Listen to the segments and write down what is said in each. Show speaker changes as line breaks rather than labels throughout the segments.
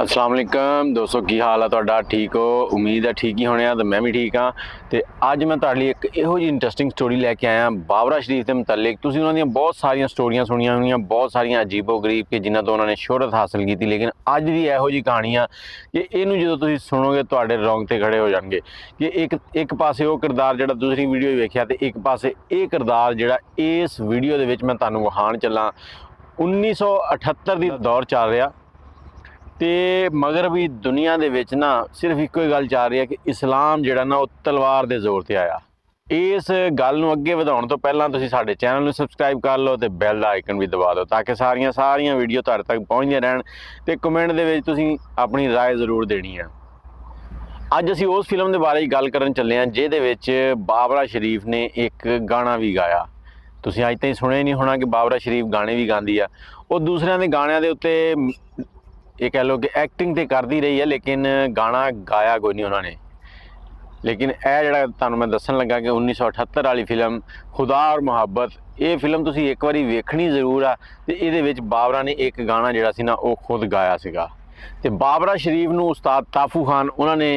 अस्सलाम वालेकुम दोस्तों, की हाल है तुहाडा? ठीक हो? उम्मीद है ठीक ही होने। तो मैं भी ठीक हाँ। तो अज मैं तुहाडे लिए एक इहो जी इंटरस्टिंग स्टोरी लैके आया बाबरा शरीफ के मुतलिक। तुसीं उन्हां दीयां बहुत सारियां स्टोरियां सुनियां होणियां, बहुत सारियां अजीबो गरीब के जिन्हां तो उन्होंने शोहरत हासिल की, लेकिन अज दी इहो जी कहानी आ कि इनू जो तुसीं सुनोगे तुहाडे रोंगटे खड़े हो जाणगे कि एक पासे वो किरदार जिहड़ा दूसरी वीडियो वेखिया ते एक पासे ये किरदार जिहड़ा इस वीडियो दे विच मैं तुहानूं विखाण चलां। 1978 दी दौर चल रहा ਤੇ मगरबी दुनिया ਦੇ ਵਿੱਚ ना सिर्फ ਇੱਕੋ ਹੀ ਗੱਲ ਚੱਲ ਰਹੀ ਹੈ कि इस्लाम ਜਿਹੜਾ ना ਉਹ तलवार ਦੇ ਜ਼ੋਰ ਤੇ ਆਇਆ। इस गल ਨੂੰ ਅੱਗੇ ਵਧਾਉਣ ਤੋਂ ਪਹਿਲਾਂ ਤੁਸੀਂ ਸਾਡੇ ਚੈਨਲ ਨੂੰ ਸਬਸਕ੍ਰਾਈਬ ਕਰ ਲਓ ਤੇ ਬੈਲ ਦਾ ਆਈਕਨ ਵੀ ਦਬਾ ਦਿਓ ਤਾਂ ਕਿ ਸਾਰੀਆਂ ਵੀਡੀਓ ਤੁਹਾਡੇ ਤੱਕ ਪਹੁੰਚਦੀਆਂ ਰਹਿਣ ਤੇ ਕਮੈਂਟ ਦੇ ਵਿੱਚ ਤੁਸੀਂ ਆਪਣੀ رائے ਜ਼ਰੂਰ ਦੇਣੀ ਹੈ। ਅੱਜ ਅਸੀਂ ਉਸ ਫਿਲਮ ਦੇ ਬਾਰੇ ਗੱਲ ਕਰਨ ਚੱਲੇ ਹਾਂ ਜਿਹਦੇ ਵਿੱਚ ਬਾਬਰਾ ਸ਼ਰੀਫ ਨੇ ਇੱਕ ਗਾਣਾ ਵੀ ਗਾਇਆ। ਤੁਸੀਂ ਅੱਜ ਤਾਈਂ ਸੁਣਿਆ ਨਹੀਂ ਹੋਣਾ ਕਿ ਬਾਬਰਾ ਸ਼ਰੀਫ ਗਾਣੇ भी ਗਾਉਂਦੀ ਆ। ਉਹ ਦੂਸਰਿਆਂ ਦੇ ਗਾਣਿਆਂ ਦੇ ਉੱਤੇ ये कह लो कि एक्टिंग तो करती रही है लेकिन गाना गाया कोई नहीं उन्होंने। लेकिन यह जोड़ा तुहानूं मैं दसन लगा कि 1978 वाली फिल्म खुदा और मुहब्बत, ये फिल्म तुसीं एक बारी वेखनी जरूर आ। ते इहदे विच बाबरा ने एक गाना जिहड़ा सी ना वो खुद गाया सीगा ते बाबरा शरीफ नूं उस्ताद ताफू खान उन्होंने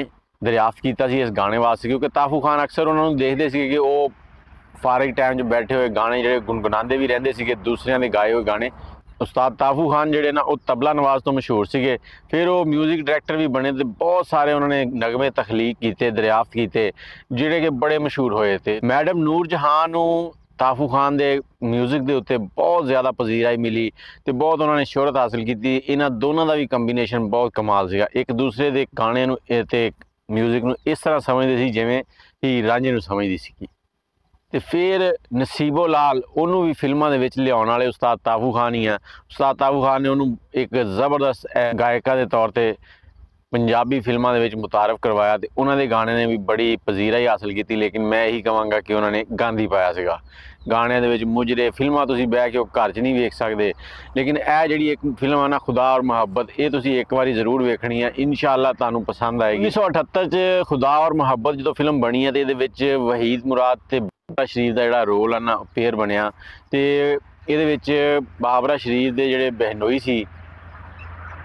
दरियाफ्त किया सी इस गाने वास्ते, क्योंकि ताफू खान अक्सर उन्होंने देखते सी कि वो फारिग टाइम च बैठे हुए गाने जिहड़े गुनगुनाते भी रहिंदे सीगे, दूसरिਆਂ ਦੇ गाए हुए गाने। उस्ताद ताफू खान जिहड़े ना वो तबला नवाज तो मशहूर सीगे, फिर वो म्यूजिक डायरैक्टर भी बने तो बहुत सारे उन्होंने नगमे तखलीक किए, दरियाफ्त किए जिहड़े कि बड़े मशहूर होए थे। मैडम नूर जहां नूं ताफू खान दे म्यूजिक के उत्ते बहुत ज़्यादा पजीराई मिली तो बहुत उन्होंने शोहरत हासिल की। इन्हां दोनों का भी कंबीनेशन बहुत कमाल सीगा, एक दूसरे के गाने नूं ते म्यूजिक नूं इस तरह समझते सी जिवें हीर रांझे नूं समझदी सी। तो फिर नसीबो लाल उन्होंने भी फिल्मों के विच लियाउण वाले उस्ताद ताफू खान ही है। उस्ताद ताफू खान ने उन्होंने एक ज़बरदस्त गायका के तौर पर पंजाबी फिल्मों के विच मुतारफ करवाया तो उन्होंने गाने ने भी बड़ी पजीराई हासिल की। लेकिन मैं यही कहांगा कि उन्होंने गांधी पाया सीगा गाने दे विच मुजरे। फिल्मां तुसीं बैठ के घर च नहीं वेख सकते, लेकिन यह जिहड़ी एक फिल्म है ना खुदा और मुहब्बत, ये तुसीं एक बारी जरूर वेखनी है, इंशाअल्लाह तुहानूं पसंद आएगी। 1978 च खुदा और मुहब्बत जो फिल्म बनी है तो ये विच वहीद मुराद ते बाबरा शरीफ का जिहड़ा रोल है ना पेयर बनया तो ये बाबरा शरीफ के जिहड़े बहनोई सी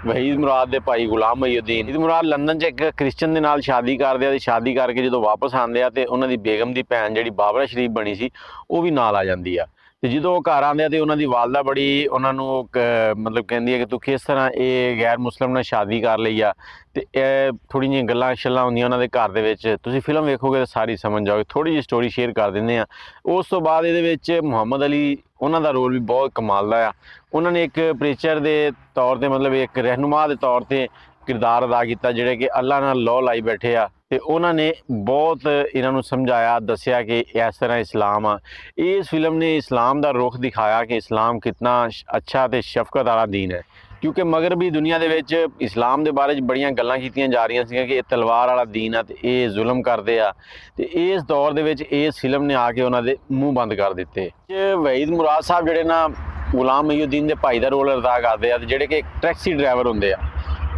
वहीद मुराद के भाई गुलाम मोहिउद्दीन। वहीद मुराद लंदन च एक क्रिश्चन के नाल शादी करते हैं, शादी करके जो वापस आते हैं तो उन्होंने बेगम की भैन जी बाबरा शरीफ बनी सी वो भी नाल आ जाती है। तो जो वो घर आते हैं तो उन्होंने वालदा बड़ी उन्होंने मतलब कहती है कि तू किस तरह ये गैर मुस्लिम ने शादी कर ली आ। तो थोड़ी जी गल्लां शल्लां होंदियां उन्होंने घर दे विच, तुसीं फिल्म वेखोगे तो सारी समझ जाओगे। थोड़ी जी स्टोरी शेयर कर देंगे हैं। उस तो बाद ये मुहम्मद अली उन्हों का रोल भी बहुत कमाल का आ। उन्होंने एक प्रीचर के तौर पर मतलब एक रहनुमा के तौर पर किरदार अदा किया जिहड़े कि अल्लाह नाल लौ लाई बैठे आ। तो उन्होंने बहुत इन्हों समझाया दसिया कि इस तरह इस्लाम आ। इस फिल्म ने इस्लाम का रुख दिखाया कि इस्लाम कितना अच्छा तो शफकत वाला दीन है, क्योंकि मगरबी दुनिया के विच इस्लाम के बारे बड़ियां गल्लां कीतियां जा रही सी कि ये तलवार वाला दीन है तो ये जुल्म करते आ। तो इस दौर के विच इस फिल्म ने आके उन्होंने मूँह बंद कर दिते। वहीद मुराद साहब जिहड़े ना गुलाम मोहिउद्दीन के भाई का रोल अदा करते हैं, जिहड़े कि एक टैक्सी ड्राइवर होंगे आ।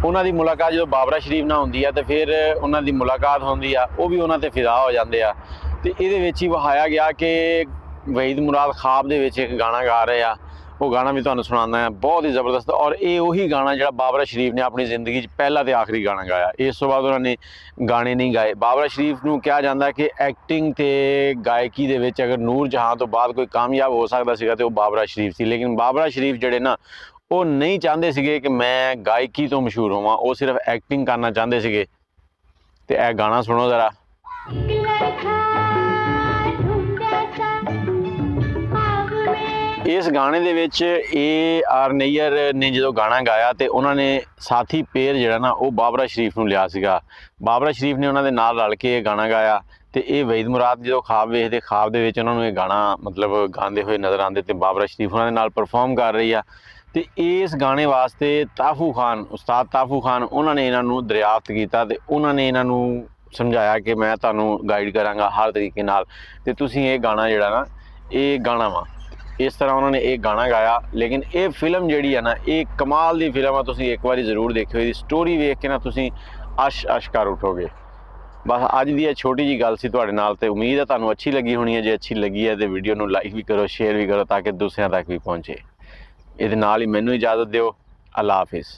उन्हों की मुलाकात जो बाबरा शरीफ नाल होंदी है तो फिर उन्हों की मुलाकात होंदी आ, वो भी उन्होंने फिदा हो जाते हैं। तो ये ही विखाया गया कि वहीद मुराद ख्वाब दे विच एक गाना गा रहे आ, वो गाना भी तुहानूं सुनाना है, बहुत ही ज़बरदस्त। और ये वही गाना जो बाबरा शरीफ ने अपनी जिंदगी पहला तो आखिरी गाना गाया, इस तो बाद उन्होंने गाने नहीं गाए। बाबरा शरीफ नूं कहा जाता है कि एक्टिंग ते गायकी दे विच अगर नूर जहां तो बाद कोई कामयाब हो सकता सीगा तो वो बाबरा शरीफ सी। लेकिन बाबरा शरीफ जिहड़े ना वो नहीं चाहते सीगे कि मैं गायकी तो मशहूर होवां, वो सिर्फ एक्टिंग करना चाहते सीगे। ते यह गाना सुनो ज़रा। इस गाने दे विच AR नैयर ने जो गाना गाया तो उन्होंने साथी पेयर जिहड़ा ना वो बाबरा शरीफ नूं लिया सीगा। बाबरा शरीफ ने उन्होंने नाल रल के गाना गाया तो ये वहीद मुराद जो ख्वाब वेखते ख्वाब दे विच उन्होंने गाना मतलब गाते हुए नज़र आते तो बाबरा शरीफ उन्होंने नाल परफॉर्म कर रही है। तो इस गाने वास्ते ताफू खान उस्ताद ताफू खान उन्होंने इन्हों दरियाफ्त किया तो उन्होंने इन्हों समझाया कि मैं तुहानूं गाइड करांगा हर तरीके नाल ते तुसीं ये गाना जिहड़ा ना ये गाना वा। इस तरह उन्होंने एक गाना गाया। लेकिन ये फिल्म जिहड़ी है ना ये कमाल की फिल्म है, तुसीं एक बार जरूर देखियो। इसकी स्टोरी वेख के ना तुसीं अश कर उठोगे। बस अज की यह छोटी जी गल सी तुहाडे नाल ते उम्मीद है तुहानूं अच्छी लगी होनी है। जे अच्छी लगी है तो वीडियो नूं लाइक भी करो, शेयर भी करो ताकि दूसरों तक भी पहुँचे। ये नाल ही मैनूं इजाज़त दिओ। अल्लाह हाफिज़।